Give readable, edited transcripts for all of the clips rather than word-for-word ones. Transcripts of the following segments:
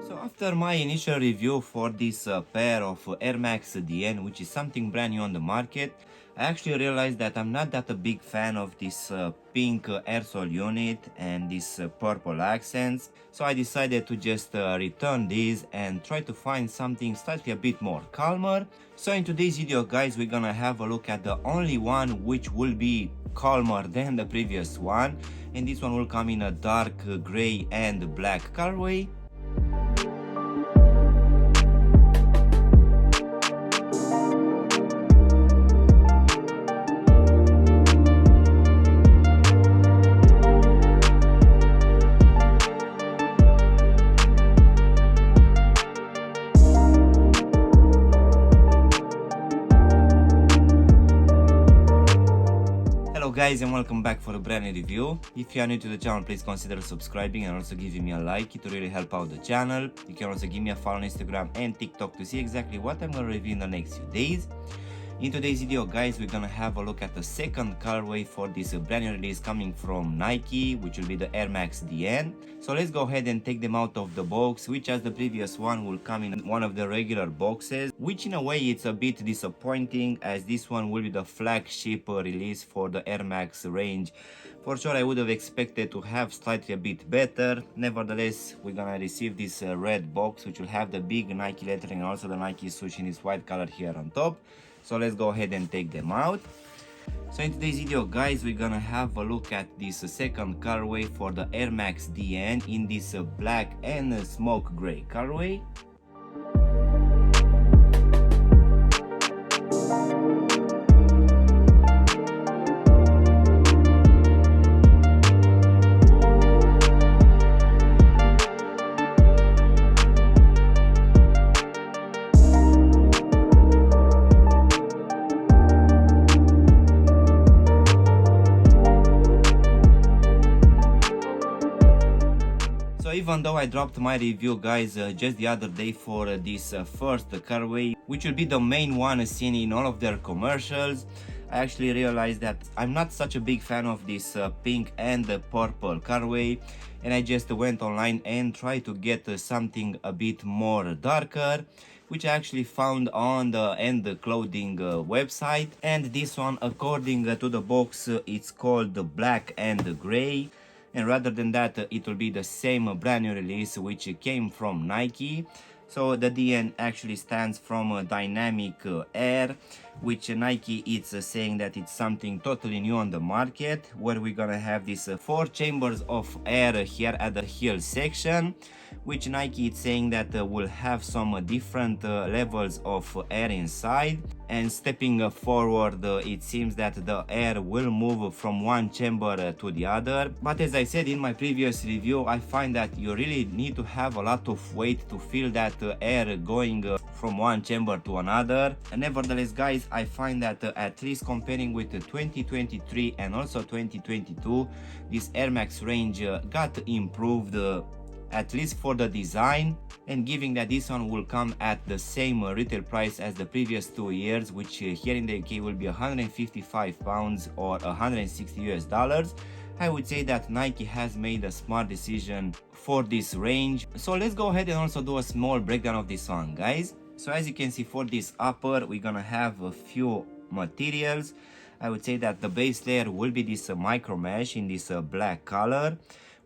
So after my initial review for this pair of Air Max DN, which is something brand new on the market, I actually realized that I'm not that a big fan of this pink airsole unit and these purple accents. So I decided to just return these and try to find something slightly a bit more calmer. So in today's video, guys, we're gonna have a look at the only one which will be calmer than the previous one, and this one will come in a dark gray and black colorway. Hello guys, and welcome back for a brand new review. If you are new to the channel, please consider subscribing and also giving me a like. It will really help out the channel. You can also give me a follow on Instagram and TikTok to see exactly what I'm going to review in the next few days. In today's video, guys, we're gonna have a look at the second colorway for this brand new release coming from Nike, which will be the Air Max DN. So let's go ahead and take them out of the box, which as the previous one will come in one of the regular boxes, which in a way it's a bit disappointing as this one will be the flagship release for the Air Max range. For sure I would have expected to have slightly a bit better. Nevertheless, we're gonna receive this red box which will have the big Nike lettering and also the Nike swoosh in this white color here on top. So let's go ahead and take them out. So in today's video, guys, we're gonna have a look at this second colorway for the Air Max DN in this black and smoke gray colorway. Even though I dropped my review, guys, just the other day for this first colorway, which will be the main one seen in all of their commercials, I actually realized that I'm not such a big fan of this pink and purple colorway, and I just went online and tried to get something a bit more darker, which I actually found on the End Clothing website. And this one, according to the box, it's called Black and Gray. And rather than that, it will be the same brand new release which came from Nike. So the DN actually stands from Dynamic Air, which Nike is saying that it's something totally new on the market, where we're gonna have these 4 chambers of air here at the heel section, which Nike is saying that will have some different levels of air inside. And stepping forward, it seems that the air will move from one chamber to the other. But as I said in my previous review, I find that you really need to have a lot of weight to feel that air going from one chamber to another. And nevertheless, guys, I find that at least comparing with 2023 and also 2022, this Air Max range got improved, at least for the design, and given that this one will come at the same retail price as the previous 2 years, which here in the UK will be 155 pounds or 160 US dollars, I would say that Nike has made a smart decision for this range. So let's go ahead and also do a small breakdown of this one, guys. So as you can see, for this upper, we're gonna have a few materials. I would say that the base layer will be this micro mesh in this black color,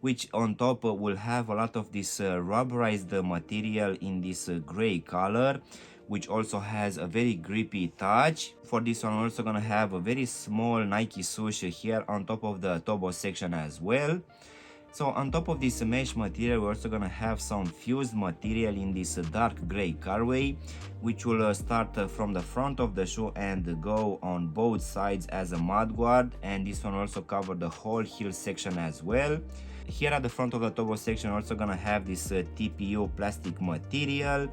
which on top will have a lot of this rubberized material in this gray color, which also has a very grippy touch. For this one, we're also gonna have a very small Nike swoosh here on top of the tobo section as well. So on top of this mesh material, we're also gonna have some fused material in this dark gray colorway, which will start from the front of the shoe and go on both sides as a mud guard, and this one also cover the whole heel section as well. Here at the front of the tobo section, we're also gonna have this TPU plastic material.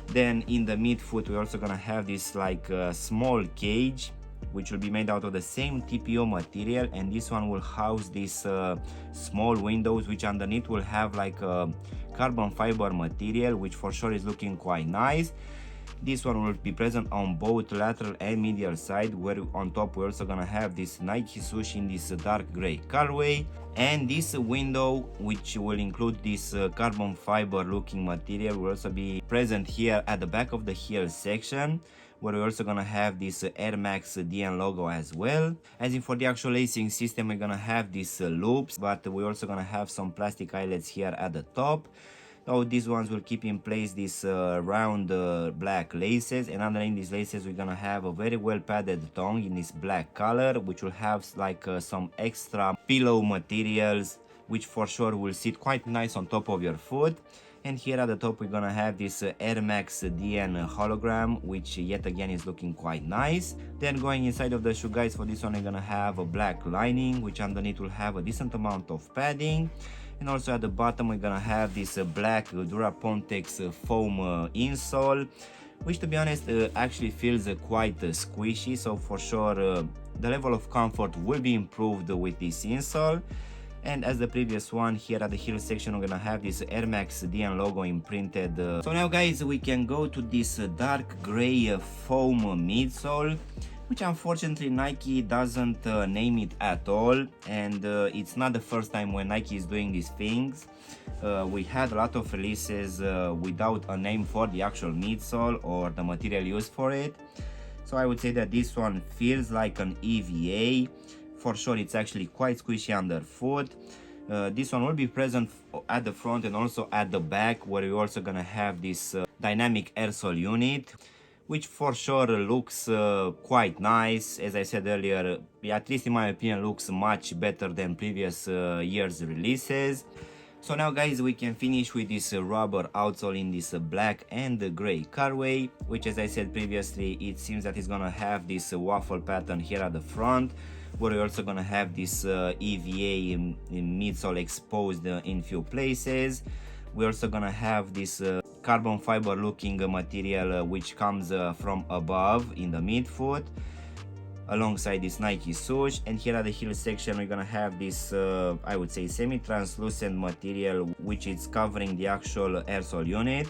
Then in the midfoot, we're also gonna have this like small cage, which will be made out of the same TPO material, and this one will house these small windows, which underneath will have like a carbon fiber material, which for sure is looking quite nice. This one will be present on both lateral and medial side, where on top we're also gonna have this Nike swoosh in this dark gray colorway. And this window, which will include this carbon fiber looking material, will also be present here at the back of the heel section, where we're also gonna have this Air Max DN logo as well. As in for the actual lacing system, we're gonna have these loops, but we're also gonna have some plastic eyelets here at the top. So these ones will keep in place these round black laces, and underneath these laces we're gonna have a very well padded tongue in this black color, which will have like some extra pillow materials, which for sure will sit quite nice on top of your foot. And here at the top we're gonna have this Air Max DN hologram, which yet again is looking quite nice. Then going inside of the shoe, guys, for this one we're gonna have a black lining, which underneath will have a decent amount of padding. And also at the bottom we're gonna have this black Durapontex foam insole, which to be honest actually feels quite squishy, so for sure the level of comfort will be improved with this insole. And as the previous one, here at the heel section we're gonna have this Air Max DN logo imprinted. So now guys, we can go to this dark gray foam midsole, which unfortunately Nike doesn't name it at all, and it's not the first time when Nike is doing these things. We had a lot of releases without a name for the actual midsole or the material used for it. So I would say that this one feels like an EVA. For sure it's actually quite squishy underfoot. This one will be present at the front and also at the back, where we're also gonna have this dynamic air sole unit, which for sure looks quite nice. As I said earlier, at least in my opinion, looks much better than previous year's releases. So now guys, we can finish with this rubber outsole in this black and gray colorway, which as I said previously, it seems that it's gonna have this waffle pattern here at the front, where we're also gonna have this EVA in midsole exposed in few places. We're also gonna have this carbon fiber looking material which comes from above in the midfoot, alongside this Nike swoosh. And here at the heel section we're gonna have this I would say semi-translucent material, which is covering the actual air sole unit,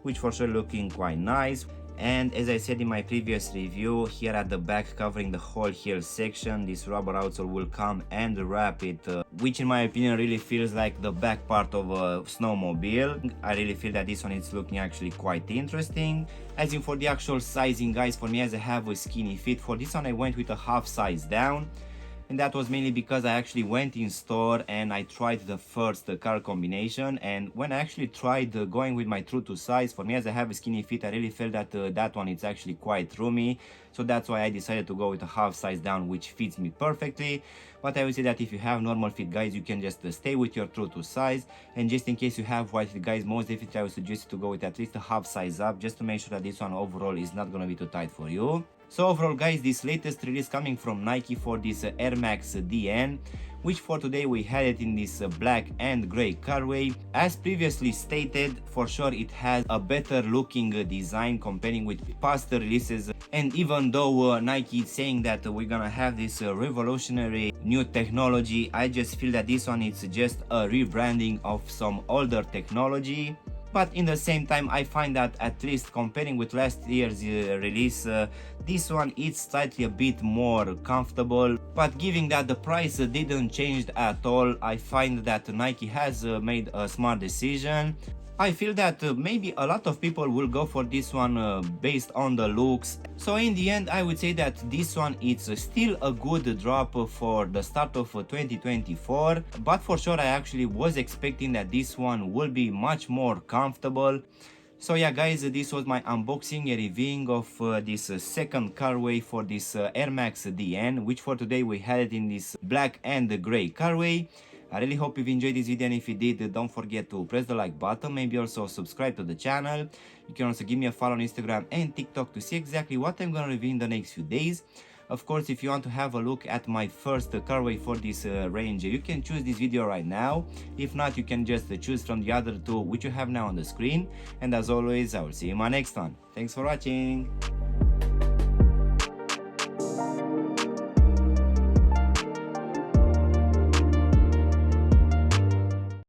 which for sure looking quite nice. And as I said in my previous review, here at the back covering the whole heel section, this rubber outsole will come and wrap it, which in my opinion really feels like the back part of a snowmobile. I really feel that this one is looking actually quite interesting. As in for the actual sizing, guys, for me as I have a skinny feet, for this one I went with a half size down. And that was mainly because I actually went in store and I tried the first color combination, and when I actually tried going with my true to size, for me as I have a skinny feet, I really felt that that one is actually quite roomy, so that's why I decided to go with a half size down, which fits me perfectly. But I would say that if you have normal feet, guys, you can just stay with your true to size, and just in case you have wide feet, guys, most definitely I would suggest you to go with at least a half size up, just to make sure that this one overall is not gonna be too tight for you. So overall, guys, this latest release coming from Nike for this Air Max DN, which for today we had it in this black and gray colorway. As previously stated, for sure it has a better looking design comparing with past releases. And even though Nike is saying that we're gonna have this revolutionary new technology, I just feel that this one is just a rebranding of some older technology. But in the same time, I find that at least comparing with last year's release, this one is slightly a bit more comfortable. But given that the price didn't change at all, I find that Nike has made a smart decision. I feel that maybe a lot of people will go for this one based on the looks. So in the end, I would say that this one is still a good drop for the start of 2024. But for sure, I actually was expecting that this one will be much more comfortable. So yeah, guys, this was my unboxing and reviewing of this second colorway for this Air Max DN, which for today we had it in this black and gray colorway. I really hope you've enjoyed this video, and if you did, don't forget to press the like button, maybe also subscribe to the channel. You can also give me a follow on Instagram and TikTok to see exactly what I'm gonna review in the next few days. Of course, if you want to have a look at my first colorway for this range, you can choose this video right now. If not, you can just choose from the other two which you have now on the screen. And as always, I will see you in my next one. Thanks for watching.